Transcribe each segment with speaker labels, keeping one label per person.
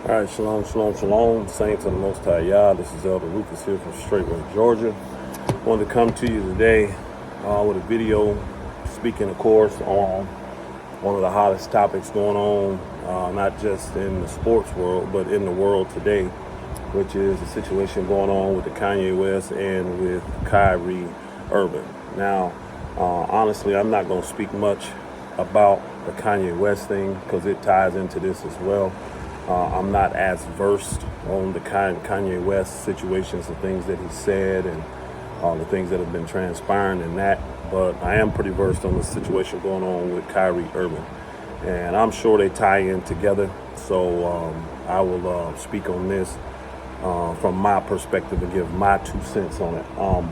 Speaker 1: All right, shalom, shalom, shalom. Saints of the Most High Yah. This is Elder Lucas here from Straightway, Georgia. I wanted to come to you today with a video speaking, of course, on one of the hottest topics going on, not just in the sports world, but in the world today, which is the situation going on with the Kanye West and with Kyrie Irving. Now, honestly, I'm not going to speak much about the Kanye West thing because it ties into this as well. I'm not as versed on the Kanye West situations, the things that he said and the things that have been transpiring in that, but I am pretty versed on the situation going on with Kyrie Irving. And I'm sure they tie in together, so I will speak on this from my perspective and give my 2 cents on it.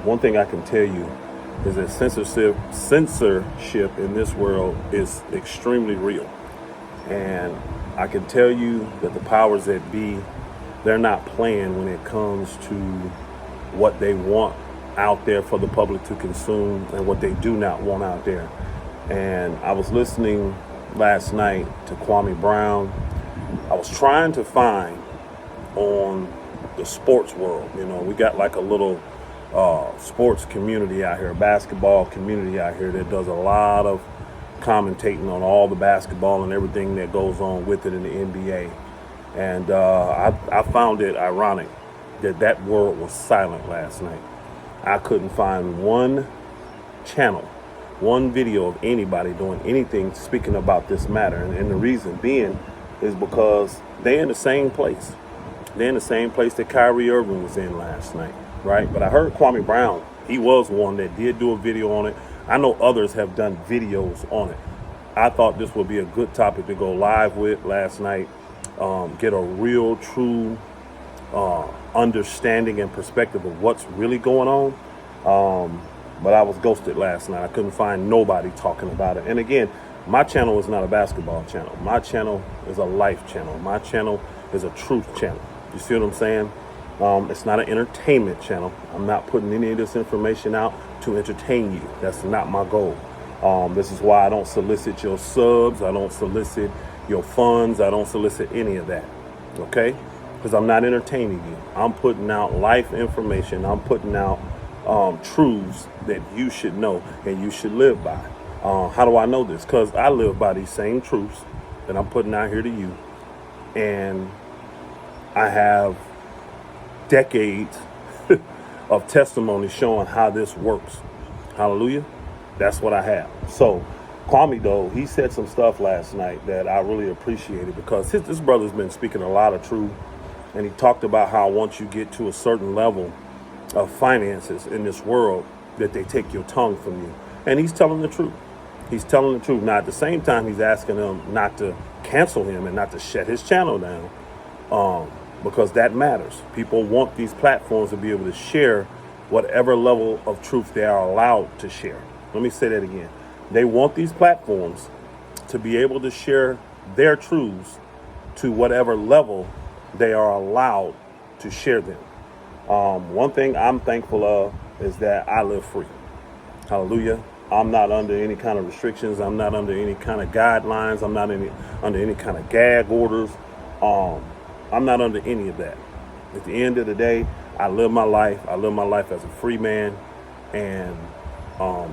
Speaker 1: One thing I can tell you is that censorship in this world is extremely real. And I can tell you that the powers that be, they're not playing when it comes to what they want out there for the public to consume and what they do not want out there. And I was listening last night to Kwame Brown. I was trying to find on the sports world, we got like a little sports community out here, basketball community out here that does a lot of commentating on all the basketball and everything that goes on with it in the NBA. And I found it ironic that world was silent last night. I couldn't find one channel, one video of anybody doing anything speaking about this matter. And the reason being is because they're in the same place. They're in the same place that Kyrie Irving was in last night, right? But I heard Kwame Brown, he was one that did do a video on it. I know others have done videos on it. I thought this would be a good topic to go live with last night, get a real, true understanding and perspective of what's really going on. But I was ghosted last night. I couldn't find nobody talking about it. And again, my channel is not a basketball channel. My channel is a life channel. My channel is a truth channel. You see what I'm saying? It's not an entertainment channel. I'm not putting any of this information out to entertain you. That's not my goal. This is why I don't solicit your subs. I don't solicit your funds. I don't solicit any of that. Okay? Because I'm not entertaining you. I'm putting out life information. I'm putting out truths that you should know and you should live by. How do I know this? Because I live by these same truths that I'm putting out here to you. And I have decades of testimony showing how this works. Hallelujah. That's what I have. So Kwame, though, he said some stuff last night that I really appreciated because this brother's been speaking a lot of truth. And he talked about how once you get to a certain level of finances in this world, that they take your tongue from you. And he's telling the truth. He's telling the truth. Now, at the same time, he's asking them not to cancel him and not to shut his channel down. Because that matters. People want these platforms to be able to share whatever level of truth they are allowed to share. Let me say that again. They want these platforms to be able to share their truths to whatever level they are allowed to share them. One thing I'm thankful of is that I live free. Hallelujah. I'm not under any kind of restrictions. I'm not under any kind of guidelines. I'm not under any kind of gag orders. I'm not under any of that. At the end of the day, I live my life. I live my life as a free man. And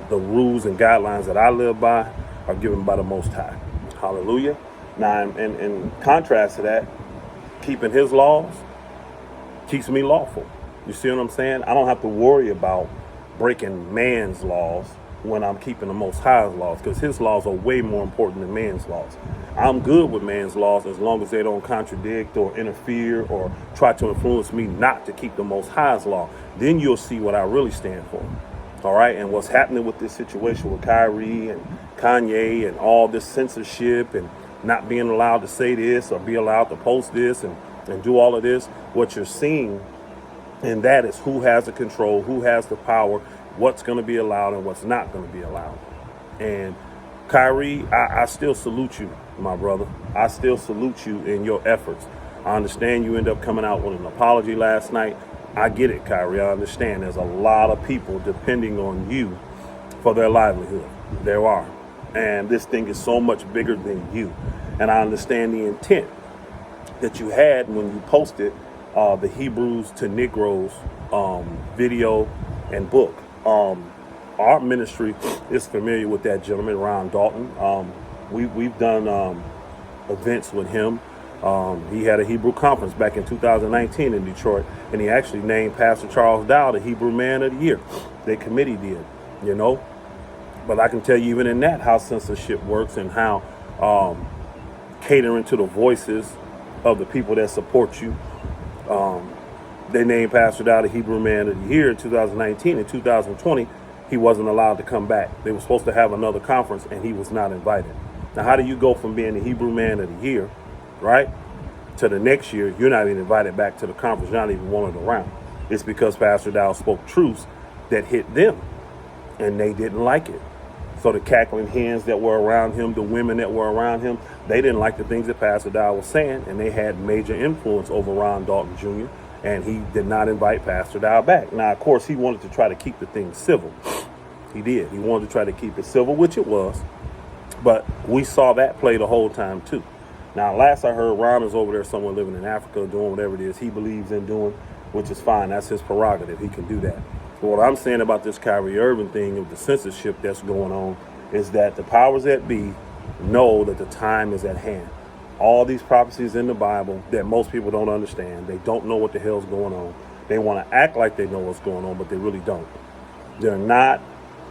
Speaker 1: the rules and guidelines that I live by are given by the Most High. Hallelujah. Now, in contrast to that, keeping his laws keeps me lawful. You see what I'm saying? I don't have to worry about breaking man's laws when I'm keeping the Most High's laws, because his laws are way more important than man's laws. I'm good with man's laws as long as they don't contradict or interfere or try to influence me not to keep the Most High's law. Then you'll see what I really stand for. All right. And what's happening with this situation with Kyrie and Kanye and all this censorship and not being allowed to say this or be allowed to post this and do all of this, what you're seeing, and that is who has the control, who has the power, what's going to be allowed and what's not going to be allowed. And Kyrie, I still salute you, my brother. I still salute you in your efforts. I understand you end up coming out with an apology last night. I get it, Kyrie. I understand there's a lot of people depending on you for their livelihood. There are. And this thing is so much bigger than you. And I understand the intent. that you had when you posted the Hebrews to Negroes video and book. Our ministry is familiar with that gentleman, Ron Dalton. We've done events with him. He had a Hebrew conference back in 2019 in Detroit, and he actually named Pastor Charles Dow the Hebrew Man of the Year. The committee did, you know. But I can tell you even in that how censorship works and how catering to the voices of the people that support you. They named Pastor Dow the Hebrew Man of the Year in 2019. In 2020, he wasn't allowed to come back. They were supposed to have another conference, and he was not invited. Now, how do you go from being the Hebrew Man of the Year, right, to the next year, you're not even invited back to the conference, you're not even wanted around? It's because Pastor Dow spoke truths that hit them, and they didn't like it. So the cackling hens that were around him, the women that were around him, they didn't like the things that Pastor Dow was saying, and they had major influence over Ron Dalton Jr., and he did not invite Pastor Dow back. Now, of course, he wanted to try to keep the thing civil. He did. He wanted to try to keep it civil, which it was. But we saw that play the whole time, too. Now, last I heard, Ron is over there somewhere living in Africa doing whatever it is he believes in doing, which is fine. That's his prerogative. He can do that. But what I'm saying about this Kyrie Irving thing of the censorship that's going on is that the powers that be know that the time is at hand. All these prophecies in the Bible that most people don't understand, they don't know what the hell's going on. They want to act like they know what's going on, but they really don't. They're not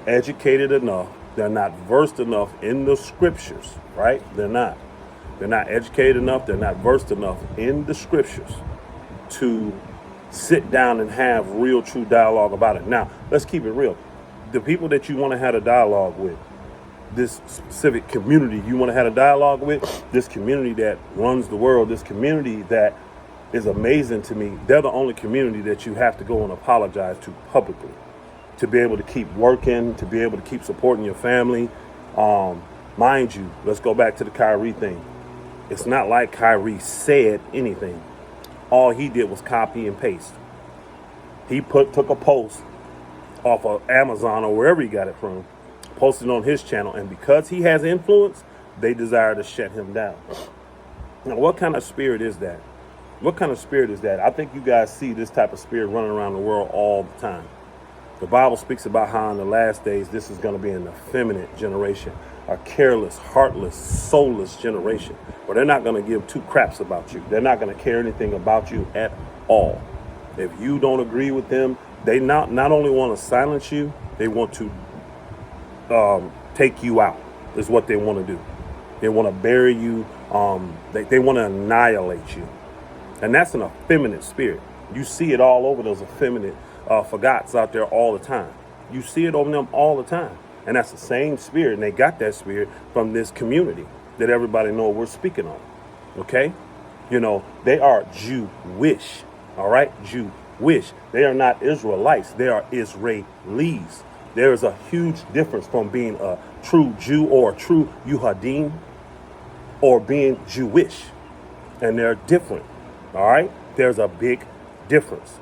Speaker 1: educated enough. They're not versed enough in the scriptures, right? They're not. They're not educated enough. They're not versed enough in the scriptures to sit down and have real, true dialogue about it. Now, let's keep it real. The people that you want to have a dialogue with, this specific community you want to have a dialogue with, this community that runs the world, this community that is amazing to me, they're the only community that you have to go and apologize to publicly to be able to keep working, to be able to keep supporting your family. Mind you, let's go back to the Kyrie thing. It's not like Kyrie said anything. All he did was copy and paste. He took a post off of Amazon or wherever he got it from, posted on his channel, and because he has influence, they desire to shut him down. Now, what kind of spirit is that? What kind of spirit is that? I think you guys see this type of spirit running around the world all the time. The Bible speaks about how in the last days, this is going to be an effeminate generation, a careless, heartless, soulless generation, where they're not going to give two craps about you. They're not going to care anything about you at all. If you don't agree with them, they not only want to silence you, they want to take you out, is what they want to do. They want to bury you. They want to annihilate you. And that's an effeminate spirit. You see it all over those effeminate forgots out there all the time. You see it over them all the time. And that's the same spirit. And they got that spirit from this community that everybody knows we're speaking on. Okay? You know, they are Jewish. All right? Jewish. They are not Israelites. They are Israelis. There is a huge difference from being a true Jew or a true Yuhadim or being Jewish. And they're different. All right? There's a big difference.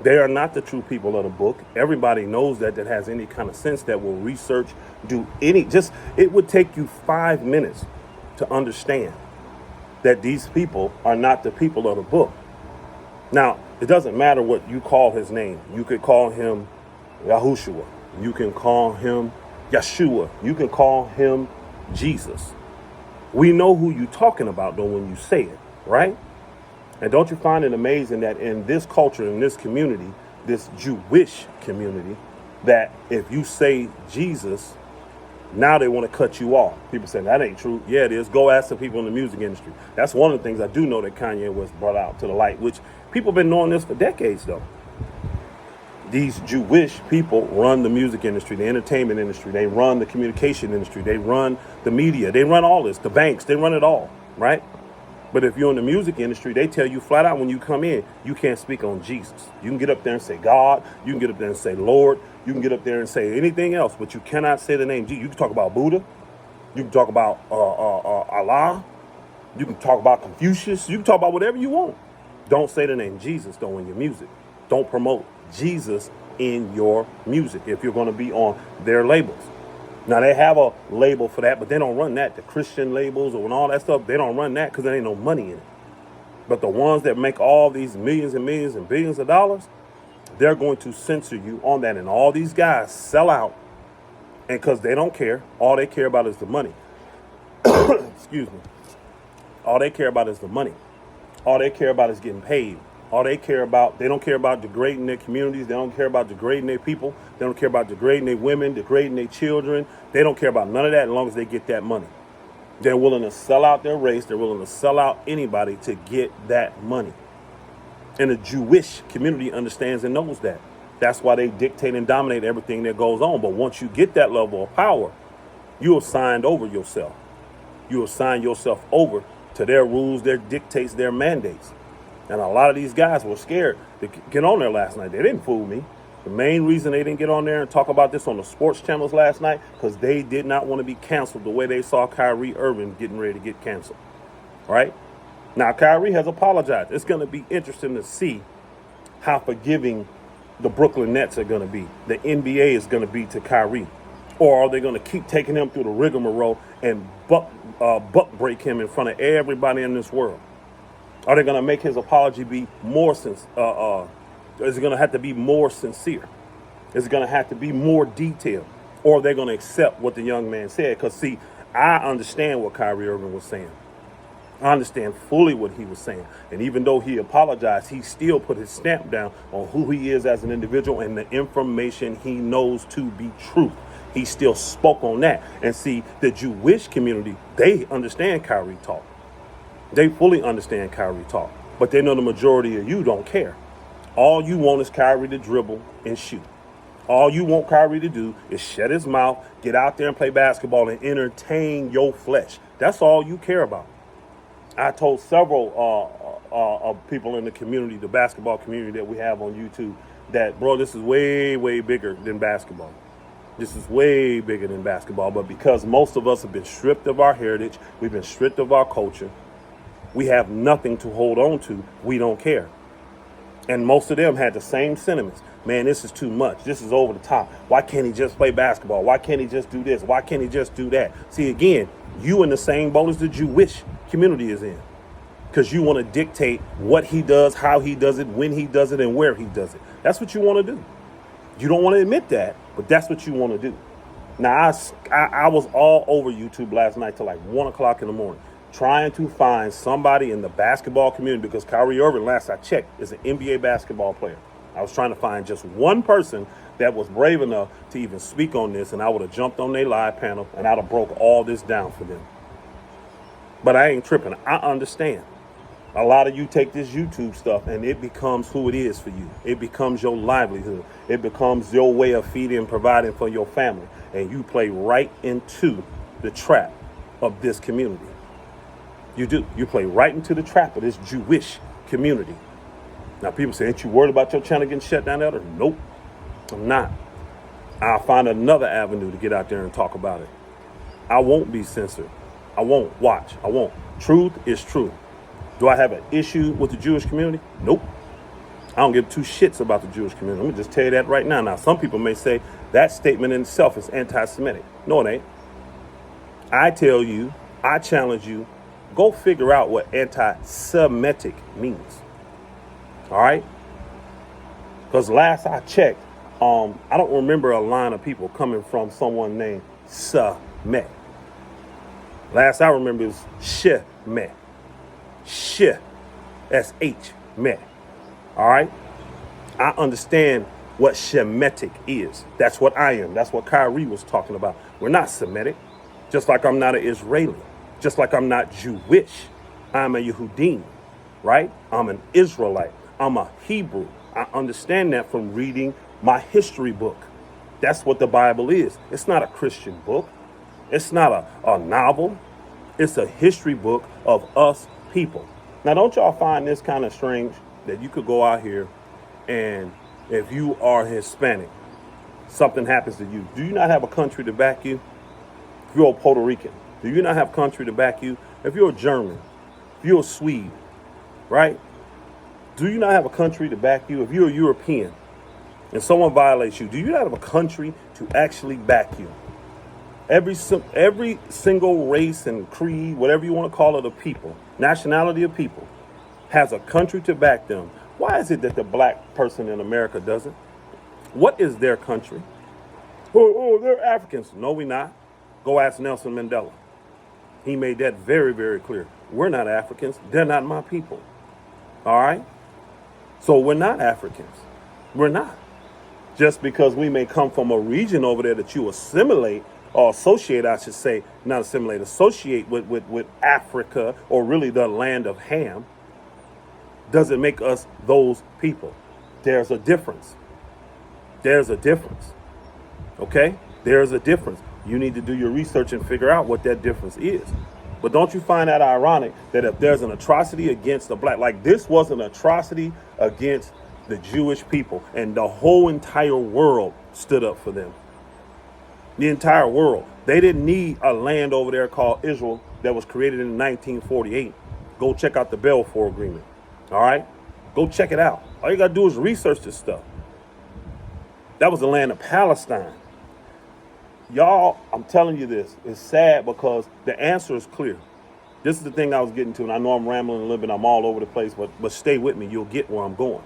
Speaker 1: They are not the true people of the book. Everybody knows that has any kind of sense, that will research, it would take you 5 minutes to understand that these people are not the people of the book. Now, it doesn't matter what you call his name. You could call him Yahushua. You can call him Yeshua. You can call him Jesus. We know who you're talking about, though, when you say it, right? And don't you find it amazing that in this culture, in this community, this Jewish community, that if you say Jesus, now they want to cut you off. People say, that ain't true. Yeah, it is. Go ask the people in the music industry. That's one of the things I do know that Kanye West brought out to the light, which people have been knowing this for decades, though. These Jewish people run the music industry, the entertainment industry. They run the communication industry. They run the media. They run all this, the banks. They run it all, right? But if you're in the music industry, they tell you flat out when you come in, you can't speak on Jesus. You can get up there and say God. You can get up there and say Lord. You can get up there and say anything else, but you cannot say the name Jesus. You can talk about Buddha. You can talk about Allah. You can talk about Confucius. You can talk about whatever you want. Don't say the name Jesus, though, in your music. Don't promote Jesus in your music if you're going to be on their labels. Now, they have a label for that, but they don't run that. The Christian labels or all that stuff, they don't run that because there ain't no money in it. But the ones that make all these millions and millions and billions of dollars, they're going to censor you on that. And all these guys sell out, and because they don't care, all they care about is the money. Excuse me. All they care about is the money. All they care about is getting paid. They don't care about degrading their communities. They don't care about degrading their people. They don't care about degrading their women, degrading their children. They don't care about none of that as long as they get that money. They're willing to sell out their race. They're willing to sell out anybody to get that money. And the Jewish community understands and knows that. That's why they dictate and dominate everything that goes on. But once you get that level of power, you have signed over yourself. You have signed yourself over to their rules, their dictates, their mandates. And a lot of these guys were scared to get on there last night. They didn't fool me. The main reason they didn't get on there and talk about this on the sports channels last night, because they did not want to be canceled the way they saw Kyrie Irving getting ready to get canceled. Right? Now, Kyrie has apologized. It's going to be interesting to see how forgiving the Brooklyn Nets are going to be. The NBA is going to be to Kyrie. Or are they going to keep taking him through the rigmarole and buck break him in front of everybody in this world? Are they going to make his apology be more is it going to have to be more sincere? Is it going to have to be more detailed? Or are they going to accept what the young man said? Because, see, I understand what Kyrie Irving was saying. I understand fully what he was saying. And even though he apologized, he still put his stamp down on who he is as an individual and the information he knows to be true. He still spoke on that. And see, the Jewish community, they understand Kyrie talk. They fully understand Kyrie talk. But they know the majority of you don't care. All you want is Kyrie to dribble and shoot. All you want Kyrie to do is shut his mouth, get out there and play basketball and entertain your flesh. That's all you care about. I told several people in the community, the basketball community that we have on YouTube, that, bro, this is way, way bigger than basketball. This is way bigger than basketball. But because most of us have been stripped of our heritage, we've been stripped of our culture, we have nothing to hold on to, we don't care. And most of them had the same sentiments. Man, this is too much. This is over the top. Why can't he just play basketball? Why can't he just do this? Why can't he just do that? See, again, you in the same boat as the Jewish community is in. Because you want to dictate what he does, how he does it, when he does it, and where he does it. That's what you want to do. You don't want to admit that, but that's what you want to do. Now, I was all over YouTube last night till like 1 o'clock in the morning, trying to find somebody in the basketball community, because Kyrie Irving, last I checked, is an NBA basketball player. I was trying to find just one person that was brave enough to even speak on this, and I would have jumped on their live panel and I'd have broke all this down for them. But I ain't tripping. I understand. A lot of you take this YouTube stuff and it becomes who it is for you. It becomes your livelihood. It becomes your way of feeding and providing for your family. And you play right into the trap of this community. You do. You play right into the trap of this Jewish community. Now, people say, ain't you worried about your channel getting shut down? Nope, I'm not. I'll find another avenue to get out there and talk about it. I won't be censored. I won't. Watch. I won't. Truth is true. Do I have an issue with the Jewish community? Nope. I don't give two shits about the Jewish community. Let me just tell you that right now. Now, some people may say that statement in itself is anti-Semitic. No, it ain't. I tell you, I challenge you, go figure out what anti-Semitic means. All right? Because last I checked, I don't remember a line of people coming from someone named Samet. Last I remember is Shemet. S-H, Met. All right? I understand what Shemitic is. That's what I am. That's what Kyrie was talking about. We're not Semitic. Just like I'm not an Israeli. Just like I'm not Jewish. I'm a Yehudim, right? I'm an Israelite. I'm a Hebrew. I understand that from reading my history book. That's what the Bible is. It's not a Christian book. It's not a novel. It's a history book of us people. Now, don't y'all find this kind of strange that you could go out here and if you are Hispanic, something happens to you. Do you not have a country to back you? If you're a Puerto Rican, do you not have a country to back you? If you're a German, if you're a Swede, right? Do you not have a country to back you? If you're a European and someone violates you, do you not have a country to actually back you? Every single race and creed, whatever you want to call it, of people, nationality of people, has a country to back them. Why is it that the black person in America doesn't? What is their country? Oh, they're Africans. No, we not. Go ask Nelson Mandela. He made that very, very clear. We're not Africans. They're not my people. All right? So we're not Africans. We're not. Just because we may come from a region over there that you assimilate or associate, I should say, not assimilate, associate with Africa, or really the land of Ham, doesn't make us those people. There's a difference. There's a difference. Okay? There's a difference. You need to do your research and figure out what that difference is. But don't you find that ironic that if there's an atrocity against the black, like this was an atrocity against the Jewish people, and the whole entire world stood up for them. The entire world. They didn't need a land over there called Israel that was created in 1948. Go check out the Balfour Agreement. All right? Go check it out. All you got to do is research this stuff. That was the land of Palestine. Y'all, I'm telling you this, it's sad because the answer is clear. This is the thing I was getting to, and I know I'm rambling a little bit, I'm all over the place, but stay with me, you'll get where I'm going.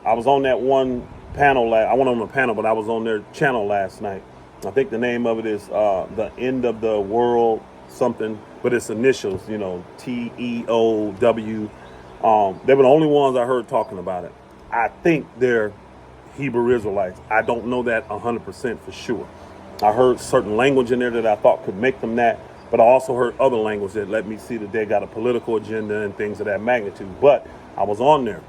Speaker 1: I was on that one panel, I went on a panel, but I was on their channel last night. I think the name of it is The End of the World something, but it's initials, TEOW. They were the only ones I heard talking about it. I think they're Hebrew Israelites. I don't know that 100% for sure. I heard certain language in there that I thought could make them that, but I also heard other language that let me see that they got a political agenda and things of that magnitude. But I was on there.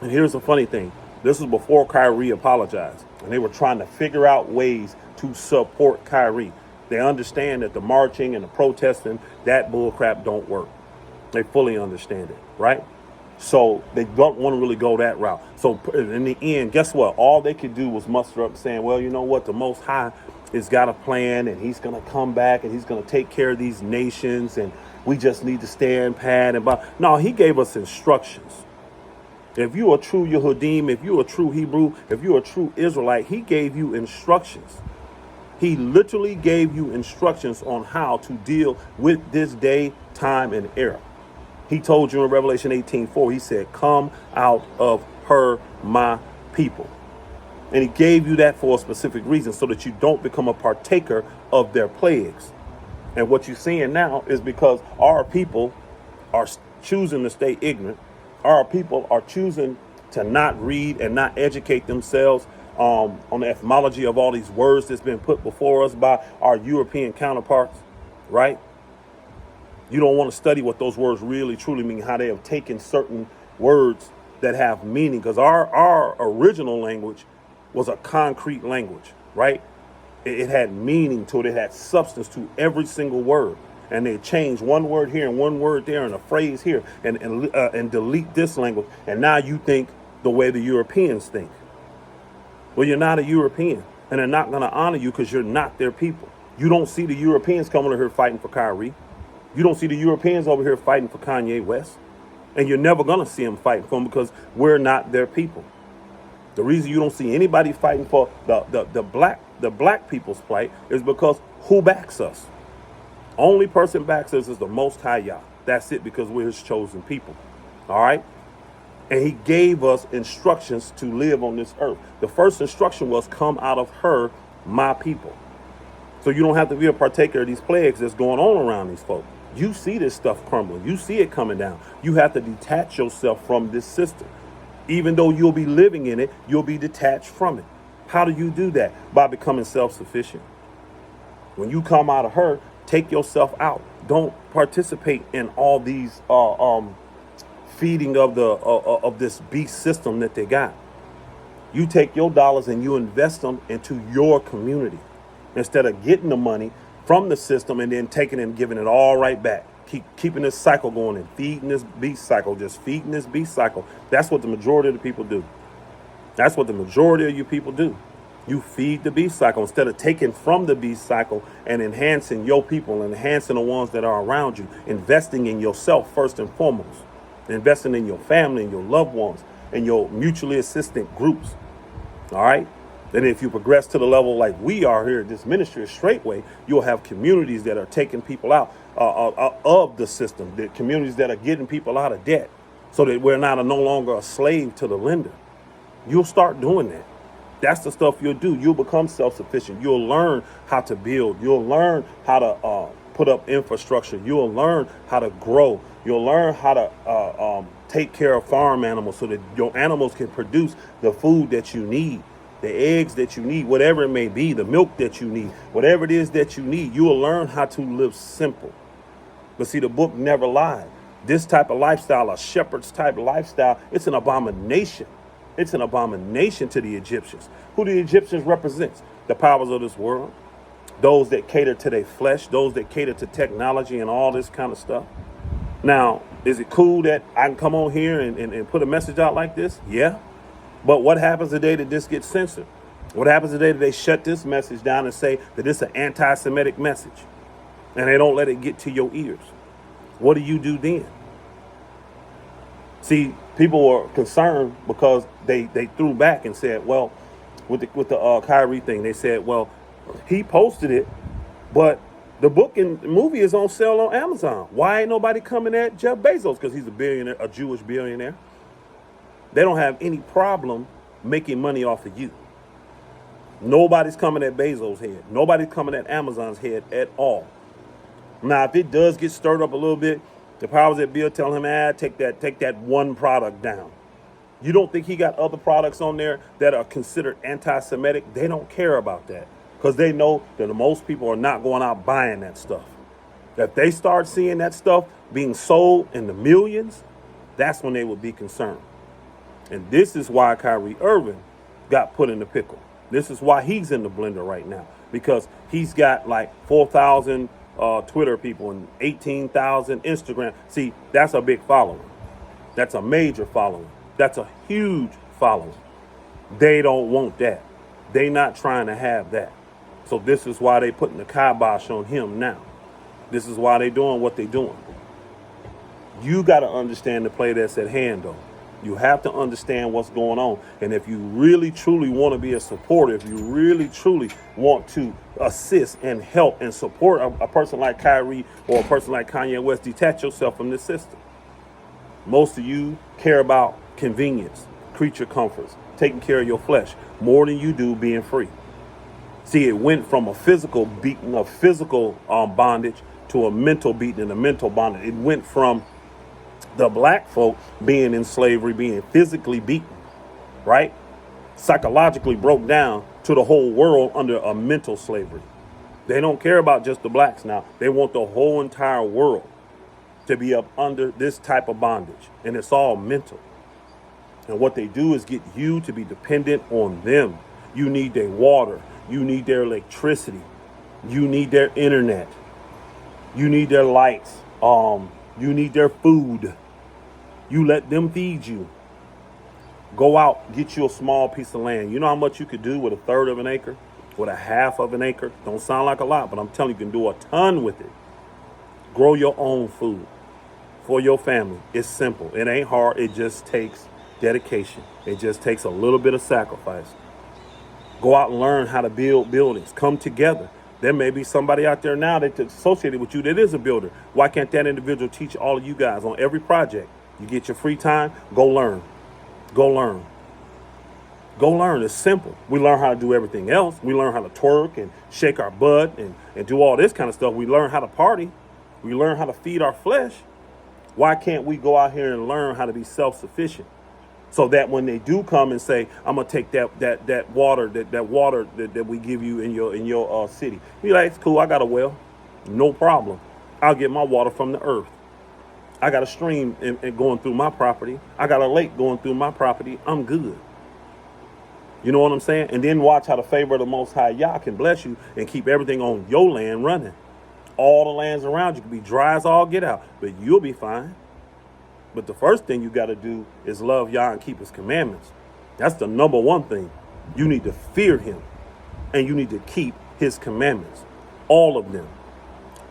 Speaker 1: And here's the funny thing. This was before Kyrie apologized, and they were trying to figure out ways to support Kyrie. They understand that the marching and the protesting, that bullcrap don't work. They fully understand it, right? So they don't want to really go that route. So in the end, guess what? All they could do was muster up saying, well, you know what? The Most High has got a plan, and he's going to come back, and he's going to take care of these nations, and we just need to stand pat. No, he gave us instructions. If you're a true Yehudim, if you're a true Hebrew, if you're a true Israelite, he gave you instructions. He literally gave you instructions on how to deal with this day, time, and era. He told you in Revelation 18:4, he said, come out of her, my people. And he gave you that for a specific reason, so that you don't become a partaker of their plagues. And what you're seeing now is because our people are choosing to stay ignorant. Our people are choosing to not read and not educate themselves on the etymology of all these words that's been put before us by our European counterparts, right? You don't want to study what those words really truly mean, how they have taken certain words that have meaning, because our original language was a concrete language, right? It had meaning to it. It had substance to every single word. And they changed one word here and one word there and a phrase here and delete this language. And now you think the way the Europeans think. Well, you're not a European, and they're not going to honor you because you're not their people. You don't see the Europeans coming over here fighting for Kyrie. You don't see the Europeans over here fighting for Kanye West. And you're never going to see them fighting for them because we're not their people. The reason you don't see anybody fighting for the black people's plight is because who backs us? Only person backs us is the Most High Yah. That's it, because we're his chosen people. All right? And he gave us instructions to live on this earth. The first instruction was, come out of her, my people. So you don't have to be a partaker of these plagues that's going on around these folks. You see this stuff crumbling. You see it coming down. You have to detach yourself from this system. Even though you'll be living in it, you'll be detached from it. How do you do that? By becoming self-sufficient. When you come out of her, take yourself out. Don't participate in all these feeding of this beast system that they got. You take your dollars and you invest them into your community instead of getting the money from the system and then taking it and giving it all right back. Keeping this cycle going and feeding this beast cycle, just feeding this beast cycle. That's what the majority of the people do. That's what the majority of you people do. You feed the beast cycle instead of taking from the beast cycle and enhancing your people, enhancing the ones that are around you, investing in yourself first and foremost, investing in your family and your loved ones and your mutually assistant groups. All right. Then if you progress to the level like we are here at this ministry straightway, you'll have communities that are taking people out of the system, the communities that are getting people out of debt. so that we're not no longer a slave to the lender. You'll start doing that. That's the stuff you'll do. You'll become self-sufficient. You'll learn how to build. You'll learn how to put up infrastructure. You'll learn how to grow. You'll learn how to take care of farm animals so that your animals can produce the food that you need, the eggs that you need, whatever it may be, the milk that you need, whatever it is that you need. You will learn how to live simple. But see, the book never lied. This type of lifestyle, a shepherd's type lifestyle, it's an abomination. It's an abomination to the Egyptians. Who the Egyptians represents? The powers of this world. Those that cater to their flesh. Those that cater to technology and all this kind of stuff. Now, is it cool that I can come on here and put a message out like this? Yeah. But what happens the day that this gets censored? What happens the day that they shut this message down and say that it's an anti-Semitic message and they don't let it get to your ears? What do you do then? See, people were concerned because they threw back and said, well, with the Kyrie thing, they said, well, he posted it, but the book and the movie is on sale on Amazon. Why ain't nobody coming at Jeff Bezos? Because he's a billionaire, a Jewish billionaire. They don't have any problem making money off of you. Nobody's coming at Bezos' head. Nobody's coming at Amazon's head at all. Now, if it does get stirred up a little bit, the powers that be are telling him, take that one product down. You don't think he got other products on there that are considered anti-Semitic? They don't care about that because they know that most people are not going out buying that stuff. If they start seeing that stuff being sold in the millions, that's when they would be concerned. And this is why Kyrie Irving got put in the pickle. This is why he's in the blender right now, because he's got like 4,000 Twitter people and 18,000 Instagram. See, that's a big following. That's a major following. That's a huge following. They don't want that. They not trying to have that. So this is why they putting the kibosh on him now. This is why they doing what they doing. You got to understand the play that's at hand, though. You have to understand what's going on. And if you really, truly want to be a supporter, if you really, truly want to assist and help and support a person like Kyrie or a person like Kanye West, detach yourself from this system. Most of you care about convenience, creature comforts, taking care of your flesh more than you do being free. See, it went from a physical beating, a physical bondage to a mental beating and a mental bondage. It went from the black folk being in slavery, being physically beaten, right? Psychologically broke down to the whole world under a mental slavery. They don't care about just the blacks now. They want the whole entire world to be up under this type of bondage. And it's all mental. And what they do is get you to be dependent on them. You need their water. You need their electricity. You need their internet. You need their lights. You need their food. You let them feed you. Go out, get you a small piece of land. You know how much you could do with a third of an acre, with a half of an acre? Don't sound like a lot, but I'm telling you, you can do a ton with it. Grow your own food for your family. It's simple. It ain't hard. It just takes dedication. It just takes a little bit of sacrifice. Go out and learn how to build buildings. Come together. There may be somebody out there now that's associated with you that is a builder. Why can't that individual teach all of you guys on every project? You get your free time, go learn. Go learn. Go learn. It's simple. We learn how to do everything else. We learn how to twerk and shake our butt and do all this kind of stuff. We learn how to party. We learn how to feed our flesh. Why can't we go out here and learn how to be self-sufficient? So that when they do come and say, I'm gonna take that water that we give you in your city, be like, it's cool, I got a well, no problem. I'll get my water from the earth. I got a stream going through my property. I got a lake going through my property. I'm good. You know what I'm saying? And then watch how the favor of the Most High Yah can bless you and keep everything on your land running. All the lands around you can be dry as all get out, but you'll be fine. But the first thing you got to do is love Yah and keep his commandments. That's the number one thing. You need to fear him and you need to keep his commandments. All of them.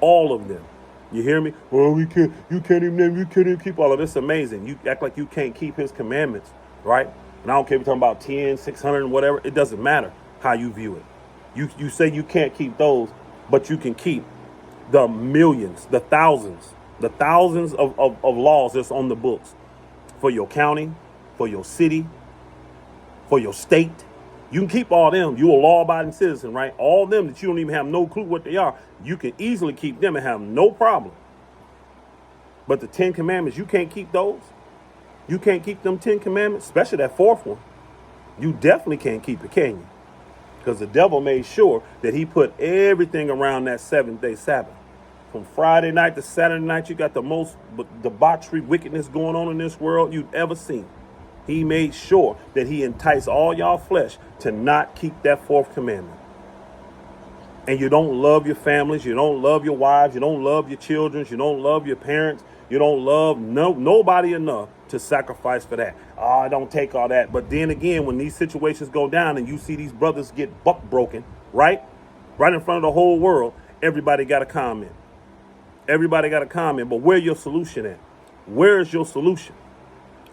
Speaker 1: All of them. You hear me? Well, you can't even keep all of this. Amazing. You act like you can't keep his commandments, right? And I don't care if you're talking about 10, 600, whatever. It doesn't matter how you view it. You say you can't keep those, but you can keep the millions, the thousands of laws that's on the books for your county, for your city, for your state. You can keep all them. You're a law-abiding citizen, right? All them that you don't even have no clue what they are, you can easily keep them and have no problem. But the 10 Commandments, you can't keep those. You can't keep them 10 Commandments, especially that fourth one. You definitely can't keep it, can you? Because the devil made sure that he put everything around that 7th-day Sabbath. From Friday night to Saturday night, you got the most debauchery, wickedness going on in this world you've ever seen. He made sure that he enticed all y'all flesh to not keep that fourth commandment. And you don't love your families, you don't love your wives, you don't love your children, you don't love your parents, you don't love nobody enough to sacrifice for that. Oh, I don't take all that. But then again, when these situations go down and you see these brothers get buck broken, right in front of the whole world, everybody got a comment. Everybody got a comment, but where's your solution at? Where is your solution?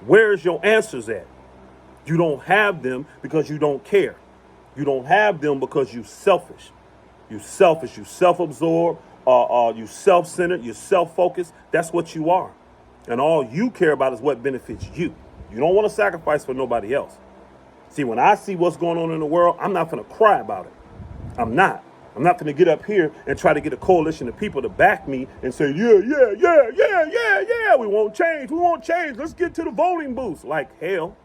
Speaker 1: Where is your answers at? You don't have them because you don't care. You don't have them because you selfish. You selfish, you self-absorbed, you self-centered, you self-focused. That's what you are. And all you care about is what benefits you. You don't want to sacrifice for nobody else. See, when I see what's going on in the world, I'm not going to cry about it. I'm not. I'm not going to get up here and try to get a coalition of people to back me and say, yeah, we won't change. We won't change. Let's get to the voting booths. Like hell,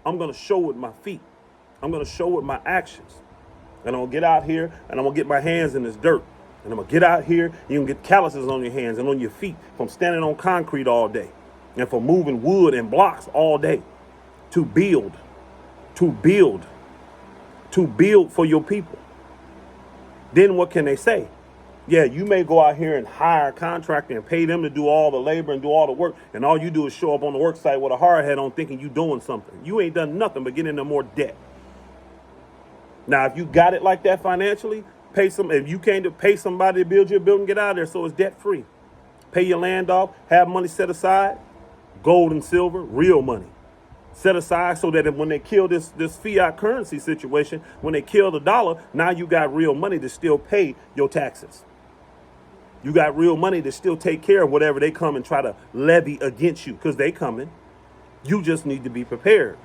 Speaker 1: I'm going to show with my feet. I'm going to show with my actions. And I'm going to get out here and I'm going to get my hands in this dirt. And I'm going to get out here and you can get calluses on your hands and on your feet from standing on concrete all day and from moving wood and blocks all day to build for your people. Then what can they say? Yeah, you may go out here and hire a contractor and pay them to do all the labor and do all the work. And all you do is show up on the work site with a hard hat on thinking you're doing something. You ain't done nothing but get into more debt. Now, if you got it like that financially, if you can't pay somebody to build your building, get out of there so it's debt free. Pay your land off, have money set aside, gold and silver, real money. Set aside so that when they kill this fiat currency situation, when they kill the dollar, now you got real money to still pay your taxes. You got real money to still take care of whatever they come and try to levy against you, because they coming. You just need to be prepared.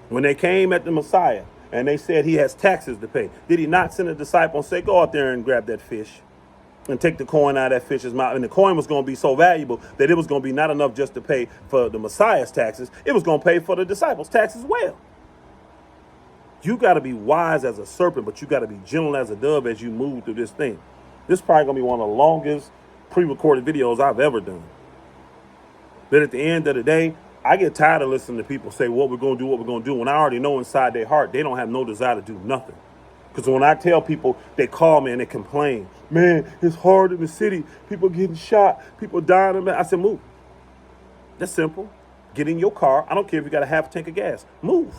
Speaker 1: When they came at the Messiah and they said he has taxes to pay, did he not send a disciple and say, go out there and grab that fish and take the coin out of that fish's mouth? And the coin was going to be so valuable that it was going to be not enough just to pay for the Messiah's taxes. It was going to pay for the disciples' taxes as well. You got to be wise as a serpent, but you got to be gentle as a dove as you move through this thing. This is probably going to be one of the longest pre-recorded videos I've ever done. But at the end of the day, I get tired of listening to people say what we're going to do, when I already know inside their heart they don't have no desire to do nothing. Because when I tell people, they call me and they complain. Man, it's hard in the city. People getting shot. People dying. I said, move. That's simple. Get in your car. I don't care if you got a half tank of gas. Move.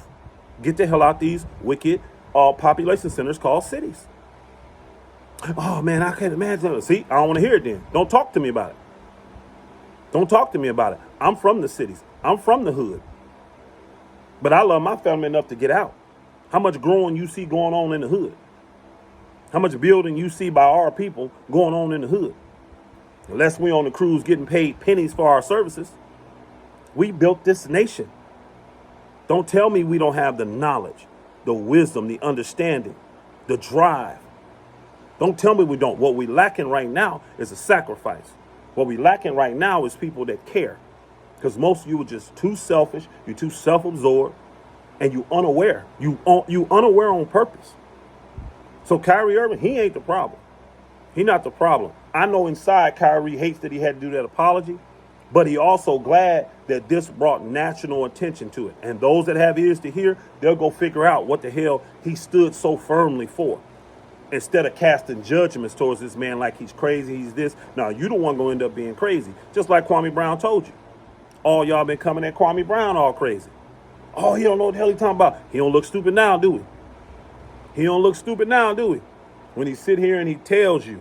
Speaker 1: Get the hell out these wicked population centers called cities. Oh, man, I can't imagine it. See, I don't want to hear it then. Don't talk to me about it. Don't talk to me about it. I'm from the cities. I'm from the hood. But I love my family enough to get out. How much growing you see going on in the hood? How much building you see by our people going on in the hood? Unless we on the cruise getting paid pennies for our services. We built this nation. Don't tell me we don't have the knowledge, the wisdom, the understanding, the drive. Don't tell me we don't. What we lacking right now is a sacrifice. What we lacking right now is people that care. Because most of you are just too selfish, you're too self-absorbed, and you unaware. You unaware on purpose. So Kyrie Irving, he ain't the problem. He not the problem. I know inside Kyrie hates that he had to do that apology, but he also glad that this brought national attention to it. And those that have ears to hear, they'll go figure out what the hell he stood so firmly for. Instead of casting judgments towards this man like he's crazy, he's this. Now, you the one going to end up being crazy. Just like Kwame Brown told you. All y'all been coming at Kwame Brown all crazy. Oh, he don't know what the hell he's talking about. He don't look stupid now, do he? He don't look stupid now, do he? When he sit here and he tells you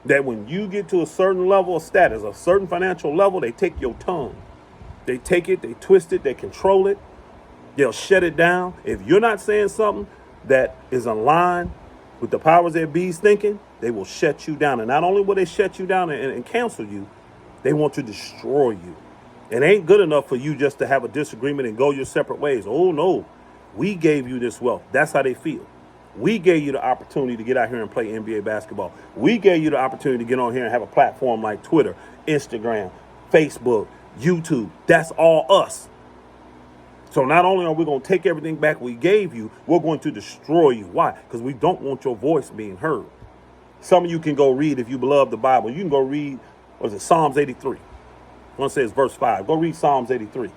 Speaker 1: that when you get to a certain level of status, a certain financial level, they take your tongue. They take it, they twist it, they control it. They'll shut it down. If you're not saying something that is aligned with the powers that be's thinking, they will shut you down. And not only will they shut you down and cancel you, they want to destroy you. It ain't good enough for you just to have a disagreement and go your separate ways. Oh, no. We gave you this wealth. That's how they feel. We gave you the opportunity to get out here and play NBA basketball. We gave you the opportunity to get on here and have a platform like Twitter, Instagram, Facebook, YouTube. That's all us. So not only are we going to take everything back we gave you, we're going to destroy you. Why? Because we don't want your voice being heard. Some of you can go read, if you love the Bible, you can go read, what is it, Psalms 83. One says verse 5. Go read Psalms 83.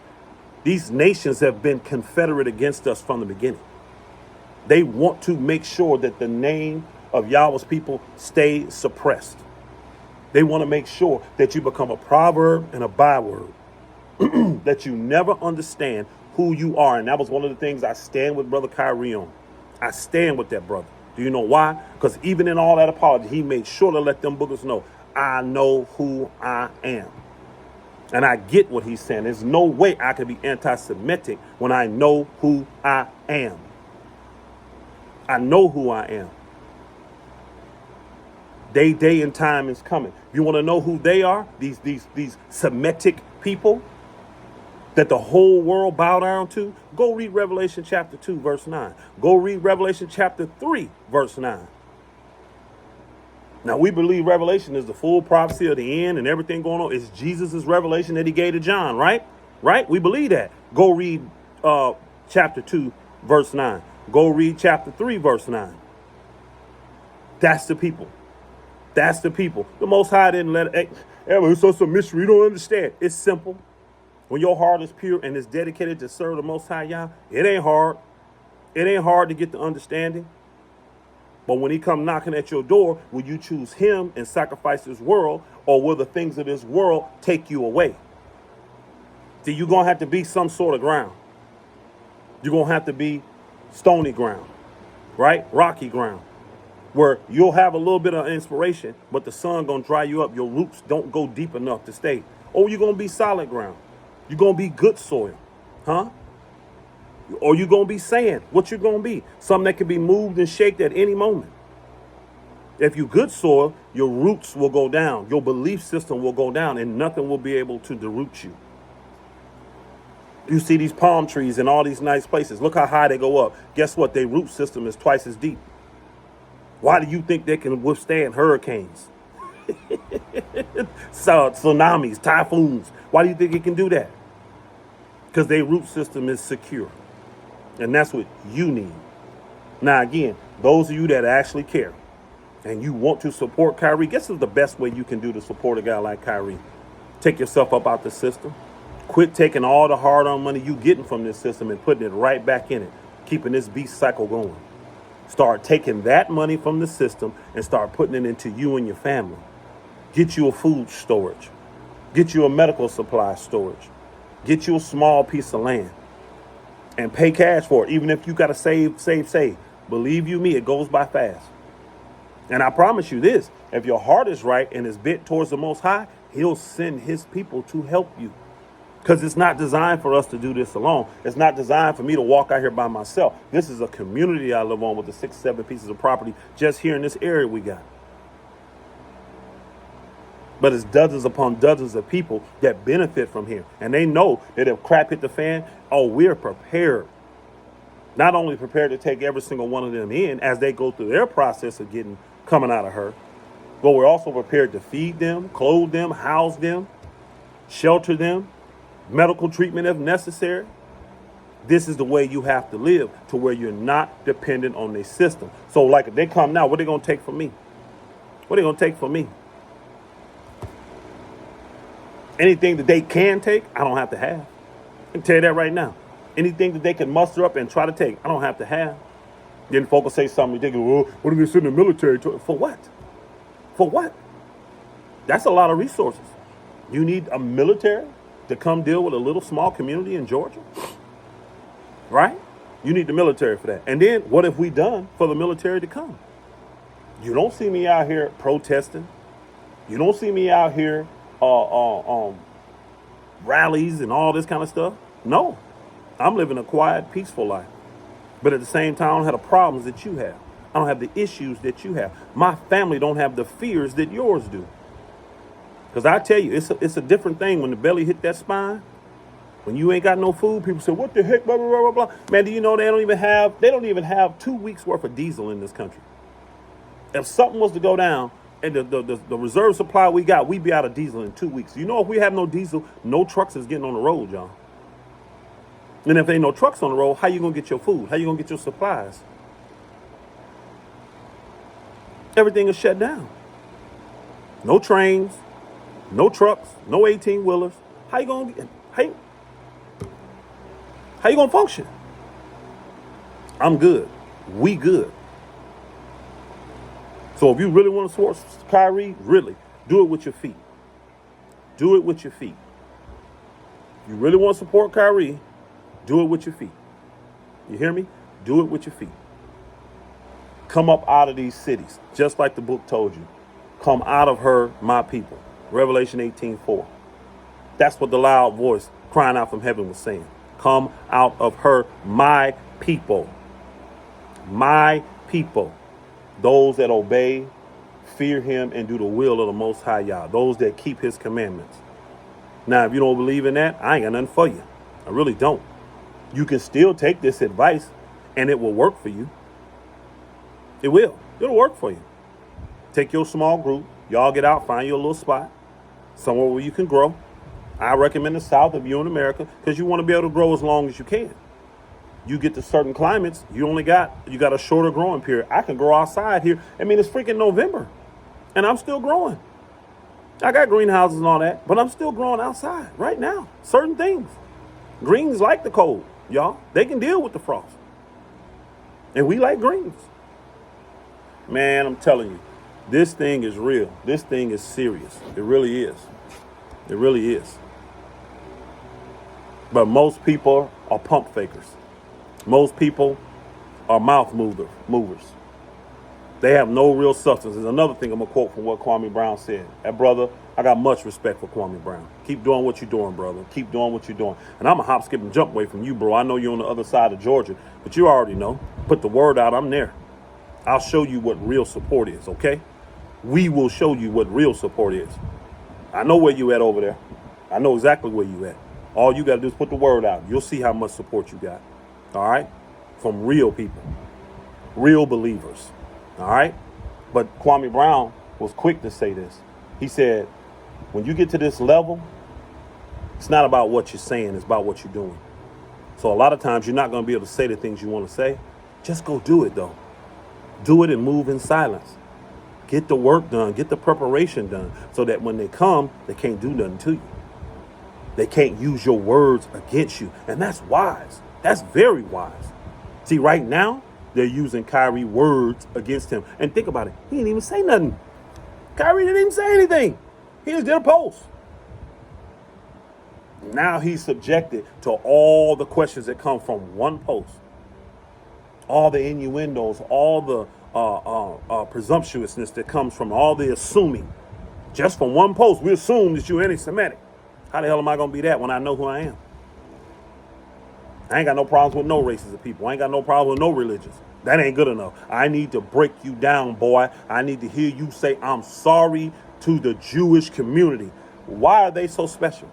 Speaker 1: These nations have been confederate against us from the beginning. They want to make sure that the name of Yahweh's people stay suppressed. They want to make sure that you become a proverb and a byword, that you never understand who you are. And that was one of the things I stand with Brother Kyrie on. I stand with that brother. Do you know why? Because even in all that apology, he made sure to let them boogers know, I know who I am. And I get what he's saying. There's no way I can be anti-Semitic when I know who I am. I know who I am. Day and time is coming. You want to know who they are? These Semitic people that the whole world bow down to? Go read Revelation chapter 2, verse 9. Go read Revelation chapter 3, verse 9. Now, we believe Revelation is the full prophecy of the end and everything going on. It's Jesus' revelation that he gave to John, right? Right? We believe that. Go read chapter 2, verse 9. Go read chapter 3, verse 9. That's the people. That's the people. The Most High didn't let it. It's just a mystery. You don't understand. It's simple. When your heart is pure and is dedicated to serve the Most High Yah, it ain't hard. It ain't hard to get the understanding. But when he come knocking at your door, will you choose him and sacrifice this world, or will the things of this world take you away? See, you're going to have to be some sort of ground. You're going to have to be stony ground, right? Rocky ground, where you'll have a little bit of inspiration, but the sun going to dry you up. Your roots don't go deep enough to stay. Or you're going to be solid ground. You're going to be good soil, huh? Or you're going to be sand. What you're going to be? Something that can be moved and shaked at any moment. If you're good soil, your roots will go down. Your belief system will go down, and nothing will be able to deroot you. You see these palm trees in all these nice places. Look how high they go up. Guess what? Their root system is twice as deep. Why do you think they can withstand hurricanes? Tsunamis, typhoons. Why do you think it can do that? Because their root system is secure. And that's what you need. Now, again, those of you that actually care and you want to support Kyrie, guess what's the best way you can do to support a guy like Kyrie? Take yourself up out the system. Quit taking all the hard-earned money you getting from this system and putting it right back in it, keeping this beast cycle going. Start taking that money from the system and start putting it into you and your family. Get you a food storage. Get you a medical supply storage. Get you a small piece of land and pay cash for it. Even if you got to save. Believe you me, it goes by fast. And I promise you this, if your heart is right and is bent towards the Most High, he'll send his people to help you. Because it's not designed for us to do this alone. It's not designed for me to walk out here by myself. This is a community I live on with the 6-7 pieces of property just here in this area we got. But it's dozens upon dozens of people that benefit from here. And they know that if crap hit the fan, oh, we're prepared. Not only prepared to take every single one of them in as they go through their process of coming out of her, but we're also prepared to feed them, clothe them, house them, shelter them, medical treatment if necessary. This is the way you have to live, to where you're not dependent on their system. So like if they come now, what are they going to take from me? What are they going to take from me? Anything that they can take, I don't have to have. I can tell you that right now. Anything that they can muster up and try to take, I don't have to have. Then folks will say something ridiculous. Well, what are they sending the military to? For what? For what? That's a lot of resources. You need a military to come deal with a little small community in Georgia? Right? You need the military for that. And then what have we done for the military to come? You don't see me out here protesting. You don't see me out here rallies and all this kind of stuff. No, I'm living a quiet, peaceful life. But at the same time, I don't have the problems that you have. I don't have the issues that you have. My family don't have the fears that yours do. Because I tell you, it's a different thing when the belly hit that spine. When you ain't got no food, people say, what the heck, blah, blah, blah, blah, blah. Man, do you know they don't even have 2 weeks worth of diesel in this country? If something was to go down and the reserve supply we got, we'd be out of diesel in 2 weeks. You know, if we have no diesel, no trucks is getting on the road, y'all. And if ain't no trucks on the road, how you gonna get your food? How you gonna get your supplies? Everything is shut down. No trains, no trucks, no 18-wheelers. How you gonna function? I'm good. We good. So if you really want to support Kyrie, really, do it with your feet. Do it with your feet. If you really want to support Kyrie, do it with your feet. You hear me? Do it with your feet. Come up out of these cities, just like the book told you. Come out of her, my people. Revelation 18:4. That's what the loud voice crying out from heaven was saying. Come out of her, my people. My people. Those that obey, fear him, and do the will of the Most High Yah. Those that keep his commandments. Now, if you don't believe in that, I ain't got nothing for you. I really don't. You can still take this advice, and it will work for you. It will. It'll work for you. Take your small group. Y'all get out, find you a little spot, somewhere where you can grow. I recommend the South if you're in America, because you want to be able to grow as long as you can. You get to certain climates, you got a shorter growing period. I can grow outside here. I mean, it's freaking November, and I'm still growing. I got greenhouses and all that, but I'm still growing outside right now. Certain things. Greens like the cold, y'all. They can deal with the frost. And we like greens. Man, I'm telling you, this thing is real. This thing is serious. It really is. It really is. But most people are pump fakers. Most people are mouth movers. They have no real substance. There's another thing I'm going to quote from what Kwame Brown said. That brother, I got much respect for Kwame Brown. Keep doing what you're doing, brother. Keep doing what you're doing. And I'm a hop, skip, and jump away from you, bro. I know you're on the other side of Georgia, but you already know. Put the word out. I'm there. I'll show you what real support is, okay? We will show you what real support is. I know where you at over there. I know exactly where you at. All you got to do is put the word out. You'll see how much support you got. All right? From real people. Real believers. All right? But Kwame Brown was quick to say this. He said, when you get to this level, it's not about what you're saying, it's about what you're doing. So a lot of times you're not going to be able to say the things you want to say. Just go do it, though. Do it and move in silence. Get the work done. Get the preparation done so that when they come, they can't do nothing to you. They can't use your words against you. And that's wise. That's very wise. See, right now, they're using Kyrie words against him. And think about it. He didn't even say nothing. Kyrie didn't even say anything. He just did a post. Now he's subjected to all the questions that come from one post. All the innuendos, all the presumptuousness that comes from all the assuming. Just from one post, we assume that you're anti-Semitic. How the hell am I going to be that when I know who I am? I ain't got no problems with no races of people. I ain't got no problem with no religions. That ain't good enough. I need to break you down, boy. I need to hear you say, I'm sorry to the Jewish community. Why are they so special?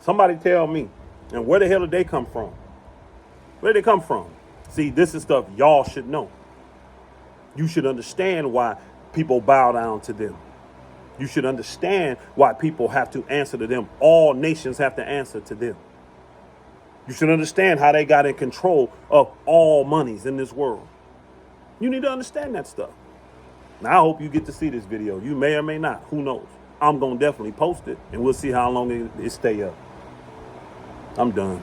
Speaker 1: Somebody tell me. And where the hell did they come from? Where did they come from? See, this is stuff y'all should know. You should understand why people bow down to them. You should understand why people have to answer to them. All nations have to answer to them. You should understand how they got in control of all monies in this world. You need to understand that stuff. Now, I hope you get to see this video. You may or may not. Who knows? I'm going to definitely post it, and we'll see how long it stay up. I'm done.